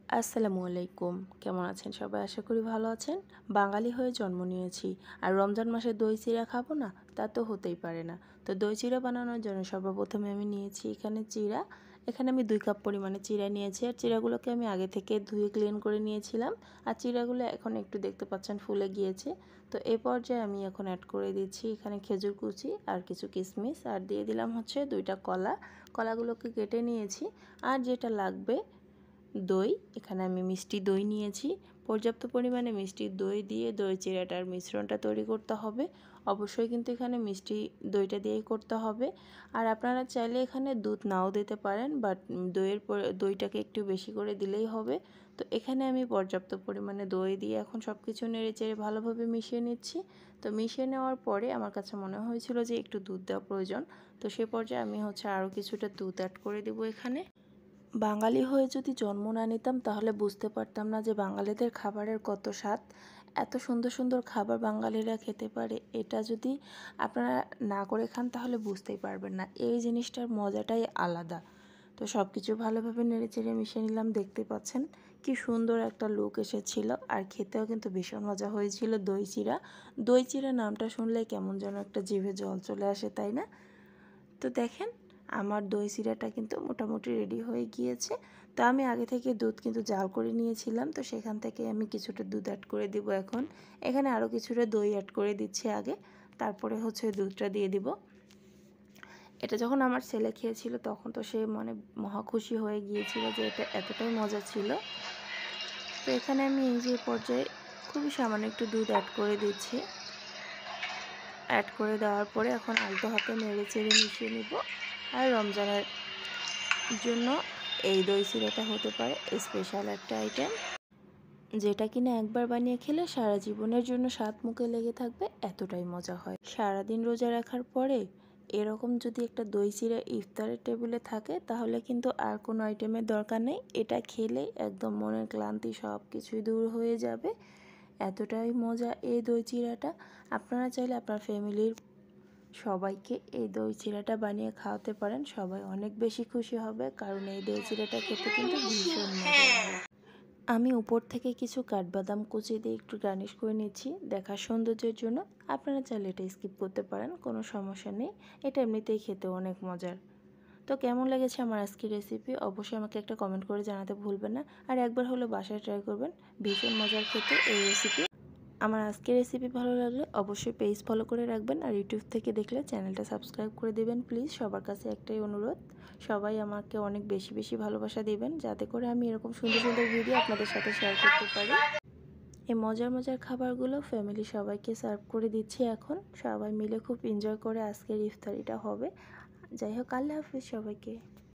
আসসালামু আলাইকুম। কেমন আছেন সবাই? আশা করি ভালো আছেন। বাঙালি হয়ে জন্ম নিয়েছি, আর রমজান মাসে দই চিড়া খাবো না, তা তো হতেই পারে না। তো দই চিড়া বানানোর জন্য সর্বপ্রথমে আমি নিয়েছি এখানে চিড়া। এখানে আমি 2 কাপ পরিমাণে চিড়া নিয়েছি, আর চিড়াগুলোকে আমি আগে থেকে ধুয়ে ক্লিন করে নিয়েছিলাম। আর চিড়াগুলো এখন একটু দেখতে পাচ্ছেন ফুলে গিয়েছে। তো এই পর্যায়ে আমি এখন অ্যাড করে দিচ্ছি এখানে খেজুর কুচি আর কিছু কিশমিশ, আর দিয়ে দিলাম হচ্ছে 2টা কলা। কলাগুলোকে কেটে নিয়েছি। আর যেটা লাগবে দই, এখানে আমি মিষ্টি দই নিয়েছি। পর্যাপ্ত পরিমাণে মিষ্টি দই দিয়ে দই চিড়াটার মিশ্রণটা তৈরি করতে হবে। অবশ্যই কিন্তু এখানে মিষ্টি দইটা দিয়েই করতে হবে। আর আপনারা চাইলে এখানে দুধ নাও দিতে পারেন, বাট দইটাকে একটু বেশি করে দিলেই হবে। তো এখানে আমি পর্যাপ্ত পরিমাণে দই দিয়ে এখন সব কিছু নেড়ে চেড়ে ভালোভাবে মিশিয়ে নিচ্ছি। তো মিশিয়ে নেওয়ার পরে আমার কাছে মনে হয়েছিল যে একটু দুধ দেওয়া প্রয়োজন। তো সে পর্যায়ে আমি আরও কিছুটা দুধ অ্যাড করে দেবো এখানে। বাঙালি হয়ে যদি জন্ম না নিতাম তাহলে বুঝতে পারতাম না যে বাঙালিদের খাবারের কত স্বাদ। এত সুন্দর সুন্দর খাবার বাঙালিরা খেতে পারে, এটা যদি আপনারা না করে খান তাহলে বুঝতেই পারবেন না। এই জিনিসটার মজাটাই আলাদা। তো সব কিছু ভালোভাবে নেড়েচেড়ে মিশিয়ে নিলাম। দেখতে পাচ্ছেন কি সুন্দর একটা লুক এসেছিল, আর খেতেও কিন্তু ভীষণ মজা হয়েছিল। দই চিড়া, দই চিড়া নামটা শুনলে কেমন যেন একটা জিভে জল চলে আসে, তাই না? তো দেখেন আমার দই চিড়াটা কিন্তু মোটামুটি রেডি হয়ে গিয়েছে। তো আমি আগে থেকে দুধ কিন্তু জাল করে নিয়েছিলাম, তো সেখান থেকে আমি কিছুটা দুধ অ্যাড করে দিব। এখন এখানে আরও কিছুটা দই অ্যাড করে দিচ্ছি আগে, তারপরে দুধটা দিয়ে দিব। এটা যখন আমার ছেলে খেয়েছিল তখন তো সে মহা খুশি হয়ে গিয়েছিল যে এটা এতটাই মজা ছিল। তো এখানে আমি এই যে পর্যায়ে খুবই সামান্য একটু দুধ অ্যাড করে দিচ্ছি। অ্যাড করে দেওয়ার পরে এখন আলতো হাতে নেড়ে চেড়ে মিশিয়ে নিব। আর রমজানের জন্য এই দই চিড়াটা হতে পারে স্পেশাল একটা আইটেম, যেটা কিনা একবার বানিয়ে খেলে সারা জীবনের জন্য স্বাদ মুখে লেগে থাকবে, এতটাই মজা হয়। সারাদিন রোজা রাখার পরে এরকম যদি একটা দই চিড়া ইফতারের টেবিলে থাকে তাহলে কিন্তু আর কোনো আইটেমের দরকার নেই। এটা খেলেই একদম মনের ক্লান্তি সব কিছুই দূর হয়ে যাবে। এতটাই মজা এই দই চিড়াটা। আপনারা চাইলে আপনার ফ্যামিলির সবাইকে এই দই চিড়াটা বানিয়ে খাওয়াতে পারেন। সবাই অনেক বেশি খুশি হবে, কারণ এই দই চিড়াটা খেতে কিন্তু ভীষণ মজা হয়। আমি উপর থেকে কিছু কাঠবাদাম কুচি দিয়ে একটু গার্নিশ করে নিচ্ছি দেখার সৌন্দর্যের জন্য। আপনারা চাইলে এটা স্কিপ করতে পারেন, কোনো সমস্যা নেই। এটা এমনিতেই খেতে অনেক মজার। তো কেমন লেগেছে আমার আজকের রেসিপি অবশ্যই আমাকে একটা কমেন্ট করে জানাতে ভুলবেন না। আর একবার হলো বাসায় ট্রাই করবেন, ভীষণ মজার খেতে এই রেসিপি। আমার আজকের রেসিপি ভালো লাগলে অবশ্যই পেজ ফলো করে রাখবেন, আর ইউটিউব থেকে দেখলে চ্যানেলটা সাবস্ক্রাইব করে দেবেন প্লিজ। সবার কাছে একটাই অনুরোধ, সবাই আমাকে অনেক বেশি বেশি ভালোবাসা দিবেন, যাতে করে আমি এরকম সুন্দর সুন্দর ভিডিও আপনাদের সাথে শেয়ার করতে পারি। এই মজার মজার খাবারগুলো ফ্যামিলি সবাইকে সার্ভ করে দিচ্ছি এখন। সবাই মিলে খুব এনজয় করে আজকের ইফতারিটা হবে। যাই হোক, আল্লাহ হাফিজ সবাইকে।